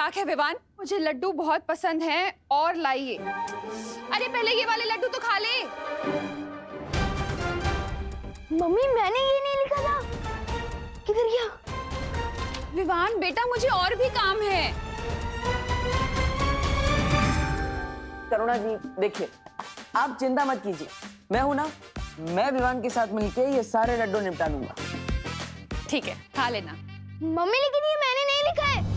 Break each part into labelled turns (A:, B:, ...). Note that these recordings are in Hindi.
A: मजाक है विवान, मुझे लड्डू बहुत पसंद हैं और लाइए। अरे पहले ये वाले लड्डू तो खा ले।
B: मम्मी मैंने ये नहीं लिखा था, किधर गया?
A: विवान बेटा मुझे और भी काम है।
C: करुणा जी देखिए, आप चिंता मत कीजिए, मैं हूं ना, मैं विवान के साथ मिलके ये सारे लड्डू निपटा दूंगा।
A: ठीक है खा लेना।
B: मम्मी लेकिन ये मैंने नहीं लिखा है।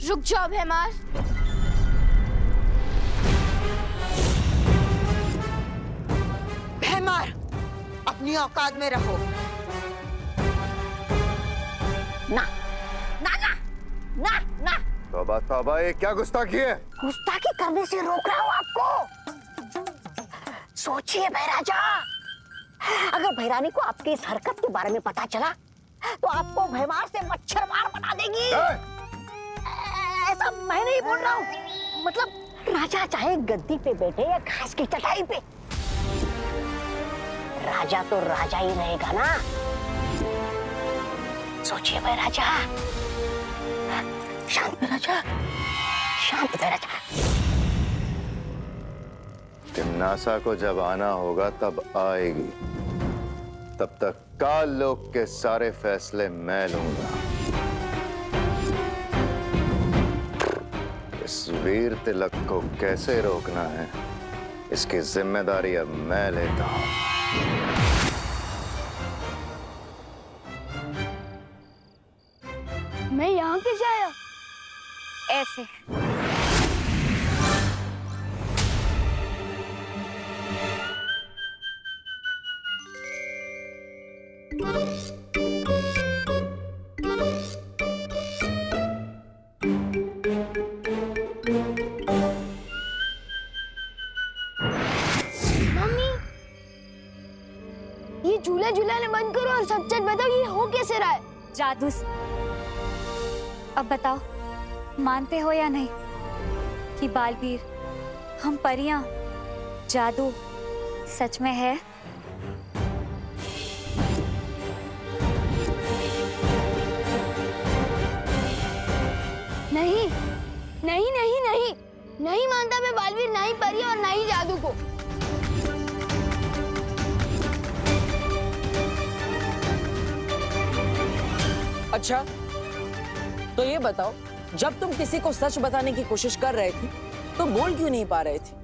B: रुक जाओ भैमार।
D: भैमार, अपनी औकात में रहो।
B: ना ना ना ना ना,
E: तौबा तौबा, ये क्या गुस्ताखी है?
B: गुस्ताखी करने से रोक रहा हूँ आपको। सोचिए भैराजा, अगर भैरानी को आपकी इस हरकत के बारे में पता चला तो आपको भैमार से मच्छर मार बना देगी। ऐसा मैं नहीं बोल रहा हूँ, मतलब राजा चाहे गद्दी पे बैठे या घास की चटाई पे, राजा तो राजा ही रहेगा ना। सोचिए भाई राजा, शांत राजा, शांत राजा।
E: तिम्नासा को जब आना होगा तब आएगी, तब तक काल लोक के सारे फैसले मैं लूंगा। इस वीर तिलक को कैसे रोकना है, इसकी जिम्मेदारी अब मैं लेता हूं।
B: मैं यहाँ कैसे आया?
A: ऐसे
B: ये झूला झूलाने बंद करो और सच सच बताओ ये हो कैसे रहा है?
F: जादू से। अब बताओ, मानते हो या नहीं कि बालवीर, हम परियां, जादू सच में है?
B: नहीं नहीं नहीं नहीं नहीं मानता मैं बालवीर, ना ही परी और ना ही जादू को।
C: अच्छा तो ये बताओ, जब तुम किसी को सच बताने की कोशिश कर रहे थे तो बोल क्यों नहीं पा रहे थे?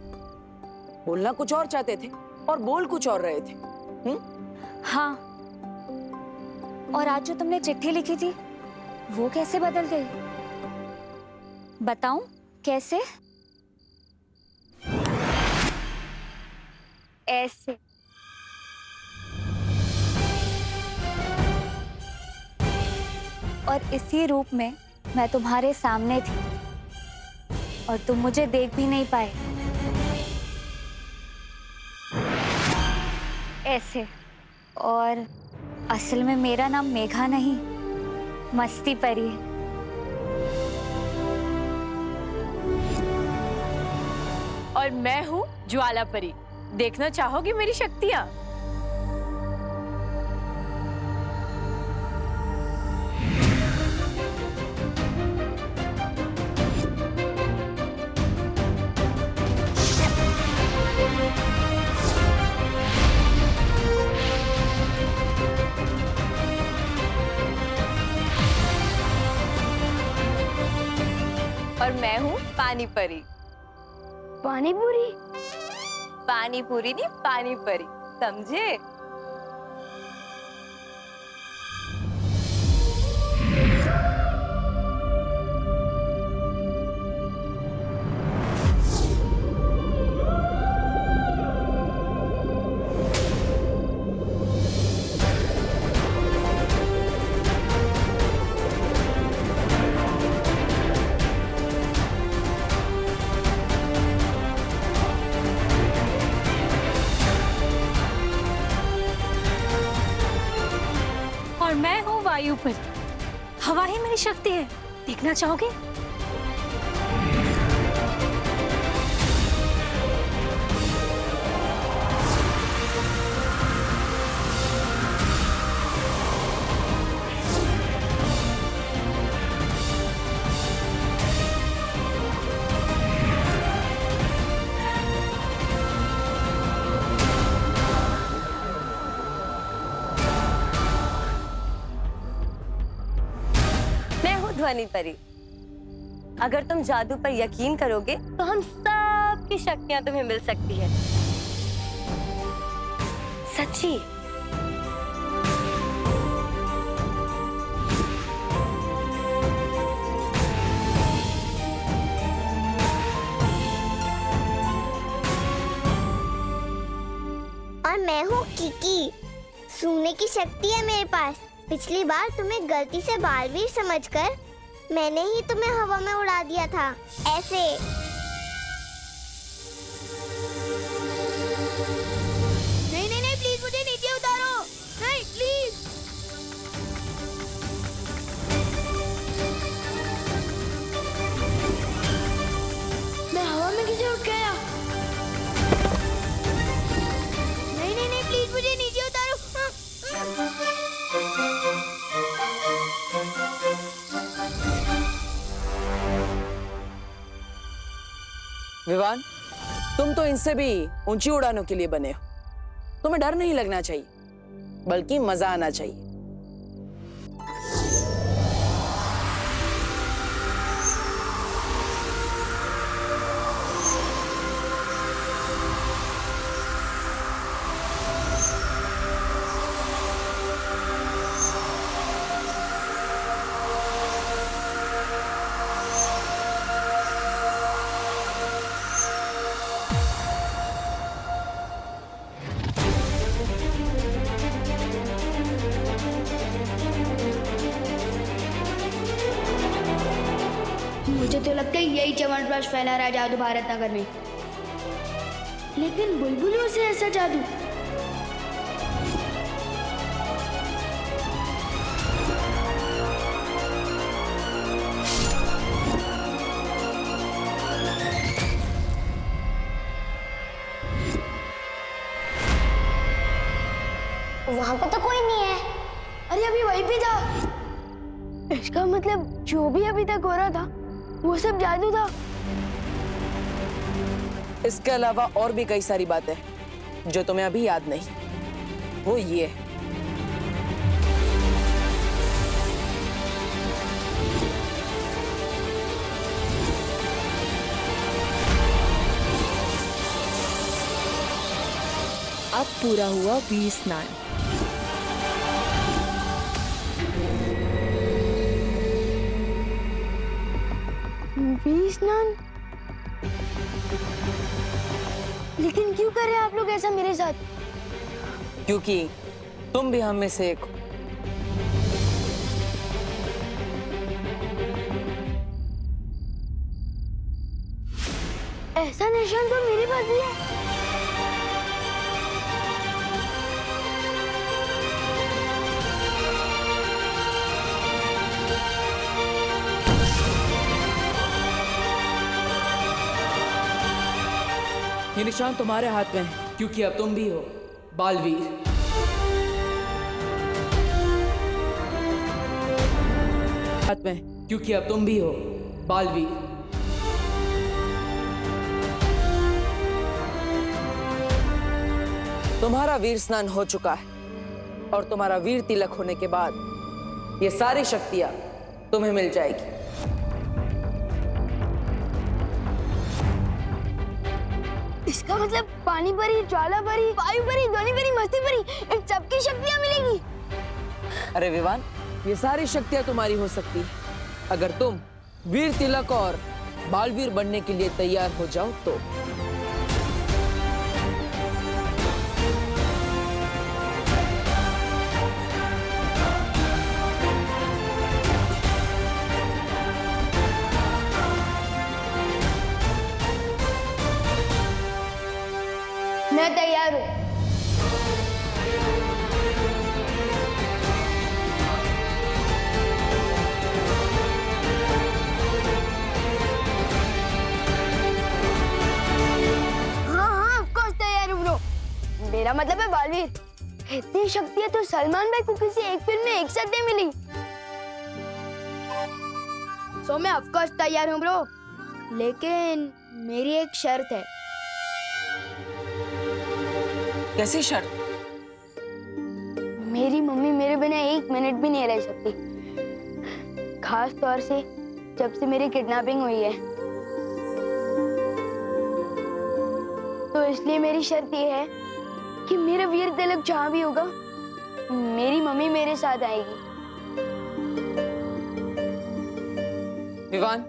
C: बोलना कुछ और चाहते थे और बोल कुछ और रहे थे।
F: हाँ, और आज जो तुमने चिट्ठी लिखी थी वो कैसे बदल गई? बताऊं कैसे? ऐसे। और इसी रूप में मैं तुम्हारे सामने थी और तुम मुझे देख भी नहीं पाए। ऐसे। और असल में मेरा नाम मेघा नहीं, मस्ती परी है।
G: और मैं हूँ ज्वाला परी। देखना चाहोगी मेरी शक्तियाँ? और मैं हूँ पानी परी।
B: पानी पूरी?
G: पानी पूरी नहीं, पानी परी, समझे?
F: वायु पर हवा ही मेरी शक्ति है। देखना चाहोगे?
H: मैं हूँ ध्वनि परी। अगर तुम जादू पर यकीन करोगे तो हम सब की शक्तियां तुम्हें मिल सकती है। सच्ची।
I: और मैं हूँ किकी। सूंघने की शक्ति है मेरे पास। पिछली बार तुम्हें गलती से बालवीर समझकर मैंने ही तुम्हें हवा में उड़ा दिया था, ऐसे। नहीं नहीं नहीं, प्लीज मुझे नीचे उतारो। नहीं प्लीज। मैं हवा में कैसे उठ गया? नहीं नहीं नहीं, प्लीज मुझे नीचे उतारो।
C: विवान, तुम तो इनसे भी ऊंची उड़ानों के लिए बने हो। तुम्हें डर नहीं लगना चाहिए, बल्कि मजा आना चाहिए।
I: मुझे तो लगता है यही च्यवनप्राश फैला रहा है जादू भारत नगर में। लेकिन बुलबुलों से ऐसा जादू? वहां पर तो कोई नहीं है। अरे अभी वहीं पे था। इसका मतलब जो भी अभी तक हो रहा था वो सब जादू था।
C: इसके अलावा और भी कई सारी बातें जो तुम्हें अभी याद नहीं। वो ये है,
G: अब पूरा हुआ वीर स्नान।
I: वीर स्नान? लेकिन क्यों कर रहे हैं आप लोग ऐसा मेरे साथ?
C: क्योंकि तुम भी हम में से एक हो।
I: ऐसा निशान तो मेरे पास भी है।
C: ये निशान तुम्हारे हाथ में है, क्योंकि अब तुम भी हो बालवीर। हाथ में, क्योंकि अब तुम भी हो बालवीर। तुम्हारा वीर स्नान हो चुका है और तुम्हारा वीर तिलक होने के बाद ये सारी शक्तियां तुम्हें मिल जाएगी।
I: इसका मतलब पानी परी, ज्वाला परी, वायु परी, ध्वनि परी, मस्ती परी, इन सबकी शक्तियां मिलेंगी।
C: अरे विवान, ये सारी शक्तियां तुम्हारी हो सकती है अगर तुम वीर तिलक और बालवीर बनने के लिए तैयार हो जाओ तो।
I: मैं तैयार हूँ। रणवीर, इतनी शक्तियां तो सलमान भाई को किसी एक फिल्म में एक साथ नहीं मिली। सो मैं ऑफ कोर्स तैयार हूँ ब्रो, लेकिन मेरी एक शर्त है।
C: कैसी शर्त?
I: मेरी मम्मी मेरे बिना एक मिनट भी नहीं रह सकती, खास तौर से जब से मेरी किडनैपिंग हुई है। तो इसलिए मेरी शर्त ये है कि मेरा वीर तिलक जहाँ भी होगा, मेरी मम्मी मेरे साथ आएगी।
C: विवान,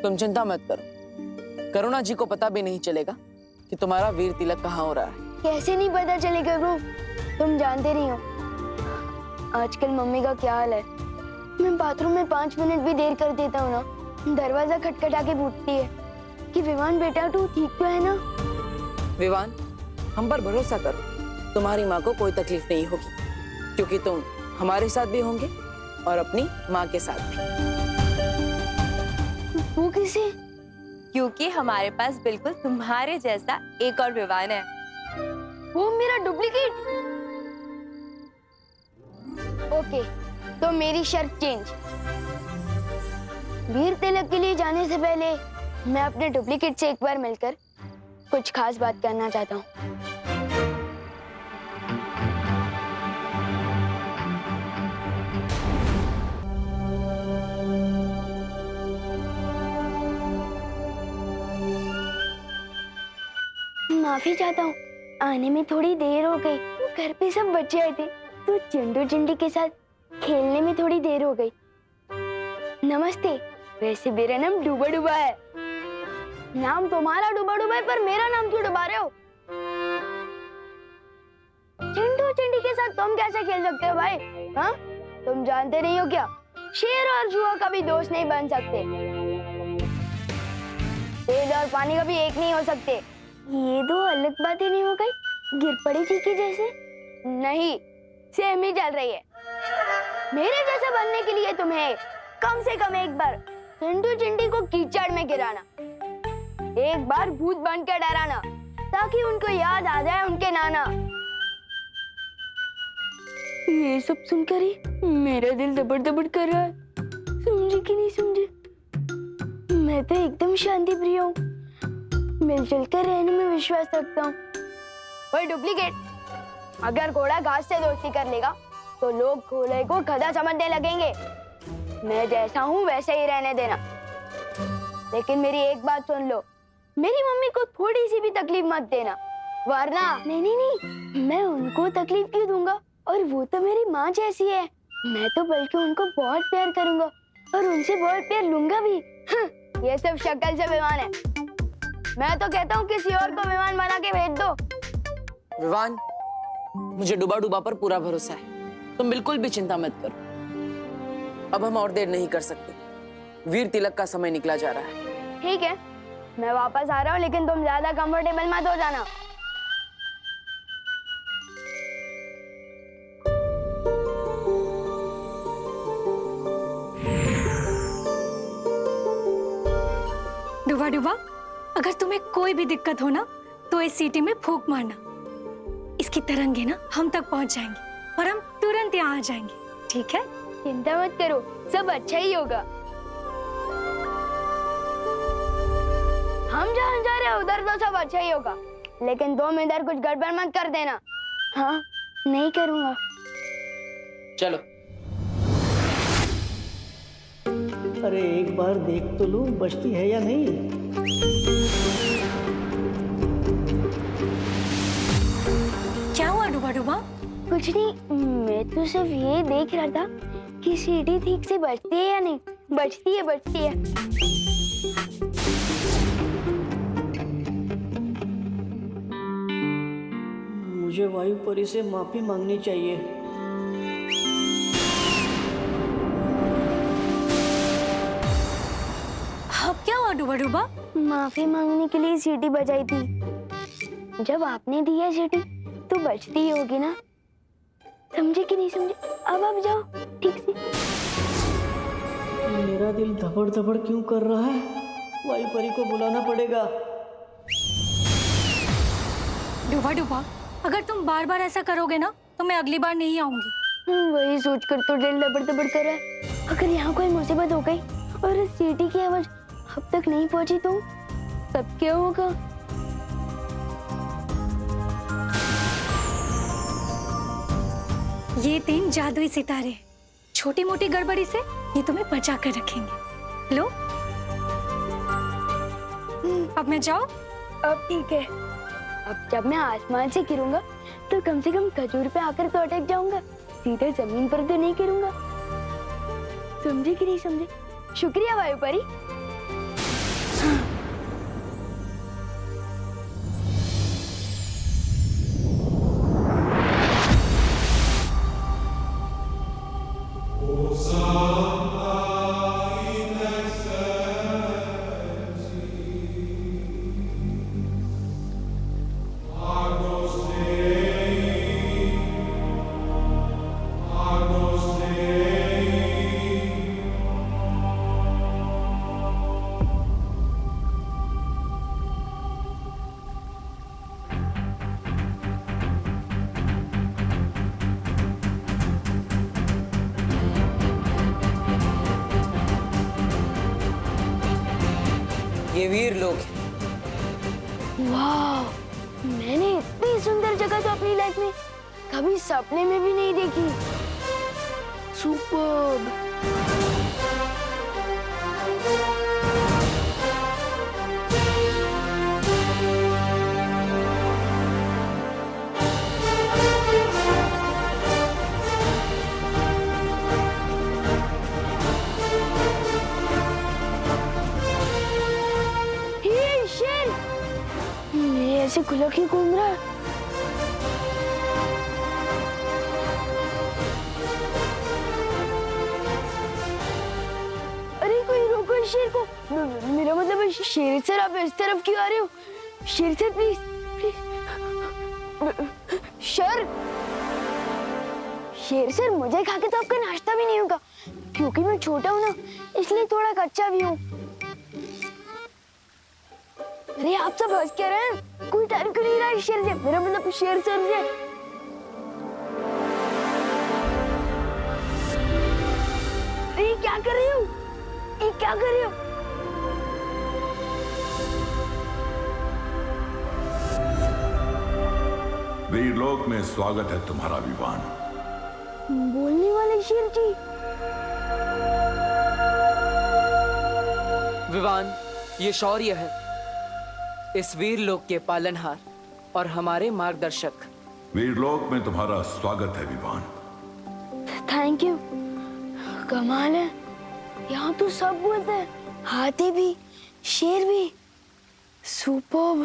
C: तुम चिंता मत करो। करुणा जी को पता भी नहीं चलेगा कि तुम्हारा वीर तिलक कहाँ हो रहा है।
I: कैसे नहीं पता चलेगा ब्रो, तुम जानते नहीं हो आजकल मम्मी का क्या हाल है। मैं बाथरूम में 5 मिनट भी देर कर देता हूँ ना, दरवाजा खटखटा के पूछती है कि विवान बेटा तू ठीक तो है ना।
C: विवान, हम पर भरोसा करो, तुम्हारी माँ को कोई तकलीफ नहीं होगी, क्योंकि तुम हमारे साथ भी होंगे और अपनी माँ के साथ भी।
I: वो किसे?
H: क्योंकि हमारे पास बिल्कुल तुम्हारे जैसा एक और विवान है।
I: वो मेरा डुप्लीकेट? ओके, तो मेरी शर्त चेंज। वीर तिलक के लिए जाने से पहले मैं अपने डुप्लीकेट से एक बार मिलकर कुछ खास बात करना चाहता हूँ। माफी चाहता हूँ, आने में थोड़ी देर हो गई। घर पे सब बच्चे आए थे तो चिंटू चिंटी के साथ खेलने में थोड़ी देर हो गई। नमस्ते, वैसे मेरा नाम डूबा डूबा है। नाम तुम्हारा डूबा डूबा है, पर मेरा नाम क्यों डुबा रहे हो? चिंटू चिंटी के साथ तुम कैसे खेल सकते हो भाई? हाँ, तुम जानते नहीं हो क्या, शेर और जुआ कभी दोस्त नहीं बन सकते, तेल और पानी कभी एक नहीं हो सकते। ये दो अलग बातें नहीं हो गई? गिर पड़ी थी कि जैसे? नहीं, सेम ही चल रही है। मेरे जैसा बनने के लिए तुम्हें कम से कम एक बार चिंटू चिंटी को कीचड़ में गिराना, एक बार भूत बनकर डराना, ताकि उनको याद आ जाए उनके नाना। ये सब सुनकर ही मेरा दिल दबड़ दबड़ कर रहा है। समझे कि नहीं समझे? मैं तो एकदम शांति प्रिय हूँ, मिलजुल कर रहने में विश्वास रखता हूँ। वही डुप्लीकेट, अगर घोड़ा घास से दोस्ती कर लेगा तो लोग घोड़े को गधा समझने लगेंगे। मैं जैसा हूँ वैसे ही रहने देना। लेकिन मेरी एक बात सुन लो, मेरी मम्मी को थोड़ी सी भी तकलीफ मत देना, वरना नहीं नहीं नहीं, मैं उनको तकलीफ क्यों दूंगा? और वो तो मेरी माँ जैसी है। मैं तो बल्कि उनको बहुत प्यार करूंगा और उनसे बहुत प्यार लूंगा भी। ये सब शक्ल से विमान है। मैं तो कहता हूँ किसी और को विमान बना के भेज दो।
C: विवान, मुझे डूबा डूबा पर पूरा भरोसा है, तुम बिल्कुल भी चिंता मत करो। अब हम और देर नहीं कर सकते, वीर तिलक का समय निकला जा रहा है।
I: ठीक है, मैं वापस आ रहा हूँ, लेकिन तुम ज्यादा कंफर्टेबल मत हो जाना।
J: डूबा डूबा, अगर तुम्हें कोई भी दिक्कत हो ना तो इस सीटी में फूंक मारना, इसकी तरंगे ना हम तक पहुंच जाएंगी और हम तुरंत यहाँ आ जाएंगे, ठीक है?
I: चिंता मत करो, सब अच्छा ही होगा। हम जहाँ जा रहे हैं उधर तो सब अच्छा ही होगा, लेकिन तुम इधर कुछ गड़बड़ मत कर देना। हाँ, नहीं करूँगा।
C: चलो।
K: अरे एक बार देख तो लूं बचती है या नहीं।
J: क्या हुआ डूबा डूबा?
I: कुछ नहीं, मैं तो सिर्फ ये देख रहा था कि सीढ़ी ठीक से बचती है या नहीं। बचती है, बचती है।
K: मुझे वायु परी से माफी मांगनी चाहिए।
J: अब क्या हुआ डूबा डूबा?
I: माफी मांगने के लिए सीटी बजाई थी। जब आपने दी है सीटी तो बचती ही होगी ना। समझे कि नहीं समझे? अब आप जाओ ठीक से।
K: मेरा दिल धबड़ धबड़ क्यों कर रहा है? वायु परी को बुलाना पड़ेगा।
J: डूबा डूबा, अगर तुम बार बार ऐसा करोगे ना तो मैं अगली बार नहीं आऊंगी।
I: वही सोचकर तो दिल लबड़ कर रहा है। अगर यहाँ कोई मुसीबत हो गई और इस सीटी की आवाज अब तक नहीं पहुंची तो तब क्या होगा?
J: ये 3 जादुई सितारे, छोटी मोटी गड़बड़ी से ये तुम्हें बचा कर रखेंगे। लो, अब मैं जाऊं?
I: अब ठीक है। अब जब मैं आसमान से गिरूंगा तो कम से कम खजूर पे आकर तो अटक जाऊंगा, सीधे जमीन पर तो नहीं गिरूंगा। समझे कि नहीं समझे? शुक्रिया वायु परी।
C: ये वीर लोग हैं।
I: वाह, मैंने इतनी सुंदर जगह तो अपनी लाइफ में कभी सपने में भी नहीं देखी। सुपर्ब। ऐसे खुला क्यों घूम रहा है? अरे कोई रोको इस शेर को। मेरा मतलब शेर सर, आप इस तरफ क्यों आ रहे हो? शेर सर प्लीज प्लीज। शेर सर मुझे खा के तो आपका नाश्ता भी नहीं होगा, क्योंकि मैं छोटा हूँ ना, इसलिए थोड़ा कच्चा भी हूँ। अरे आप सब हंस क्या रहे हैं? कोई डर क्यों नहीं रहा है शेर से? मेरा मतलब शेर सर से। ये क्या कर रही हो? ये क्या कर रही हो?
L: वीरलोक में स्वागत है तुम्हारा विवान।
I: बोलने वाले शेर जी।
C: विवान, ये शौर्य है, इस वीर लोक के पालनहार और हमारे मार्गदर्शक।
L: वीरलोक में तुम्हारा स्वागत है विवान।
I: Thank you. कमाल है, यहाँ तो सब बोलते हैं, हाथी भी, शेर भी। सुपर्ब।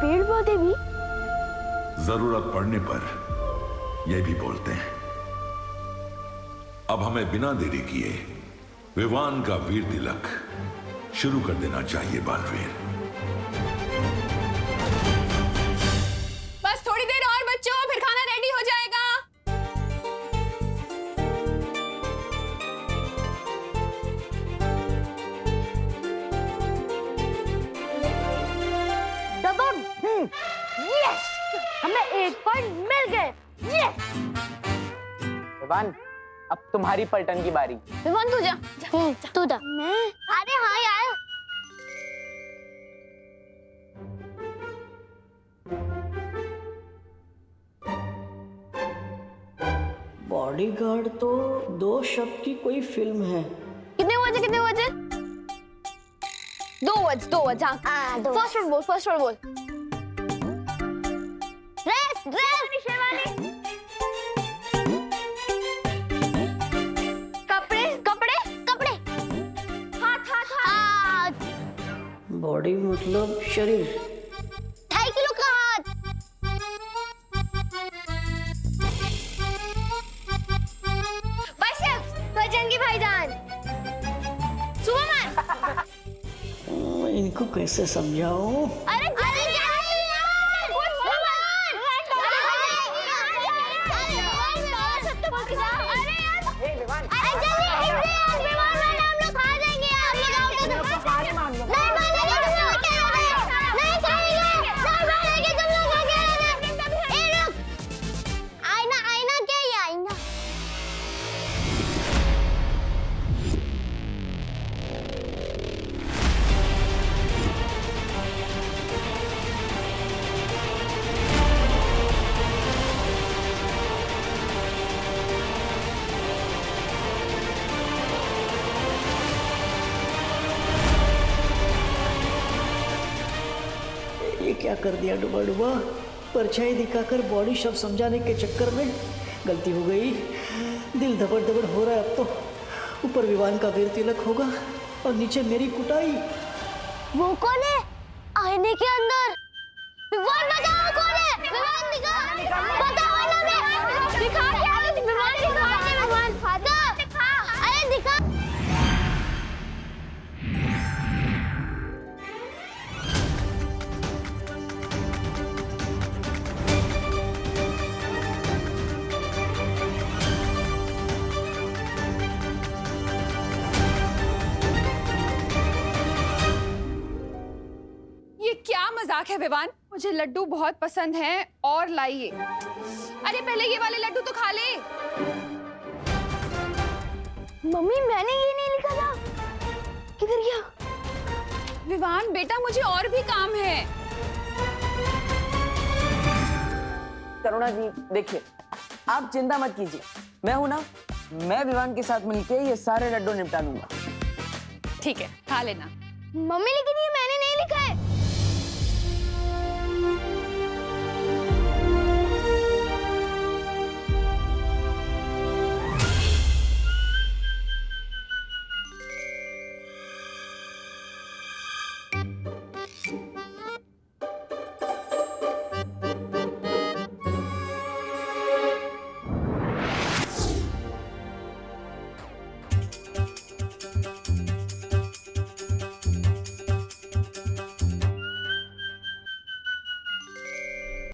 I: पेड़ पौधे भी।
L: जरूरत पड़ने पर ये भी बोलते हैं। अब हमें बिना देरी किए विवान का वीर तिलक शुरू कर देना चाहिए बालवीर।
A: बस थोड़ी देर और बच्चों, फिर खाना रेडी हो जाएगा।
I: यस, हमें 1 पॉइंट मिल गए। यस।
M: विवान, अब तुम्हारी पलटन की बारी।
A: विवान तू जा।
I: तू जा। मैं? अरे हाँ यार।
K: बॉडीगार्ड तो 2 शब्द की कोई फिल्म है।
A: कितने बजे? 2 वर्ड्स। हाँ, फर्स्ट वर्ड बोल। ड्रेस शेरवानी। कपड़े। हाथ।
K: बॉडी मतलब शरीर।
I: 2.5 किलो का हाथ। बाइसेप्स, बजरंगी भाईजान। सुपरमैन।
K: इनको कैसे समझाऊं?
I: अरे
K: क्या कर दिया डुबा डुबा। परछाई दिखाकर बॉडी शब्द समझाने के चक्कर में गलती हो गई। दिल धबड़ धबड़ हो रहा है अब तो। ऊपर विवान का वीर तिलक होगा और नीचे मेरी कुटाई।
I: वो कौन है आईने के अंदर? विवान बताओ कौन है? विवान दिखा, बताओ ना बे। दिखा क्या? विवान दिखा, विवान फादर दिखा, अरे दिखा।
A: ये क्या मजाक है विवान? मुझे लड्डू बहुत पसंद हैं और लाइए। अरे पहले ये वाले लड्डू तो खा ले।
I: मम्मी मैंने ये नहीं लिखा था, किधर गया?
A: विवान बेटा मुझे और भी काम है।
C: करुणा जी देखिए, आप चिंता मत कीजिए, मैं हूं ना, मैं विवान के साथ मिलके ये सारे लड्डू निपटा लूंगा।
A: ठीक है खा लेना।
I: मम्मी लेकिन ये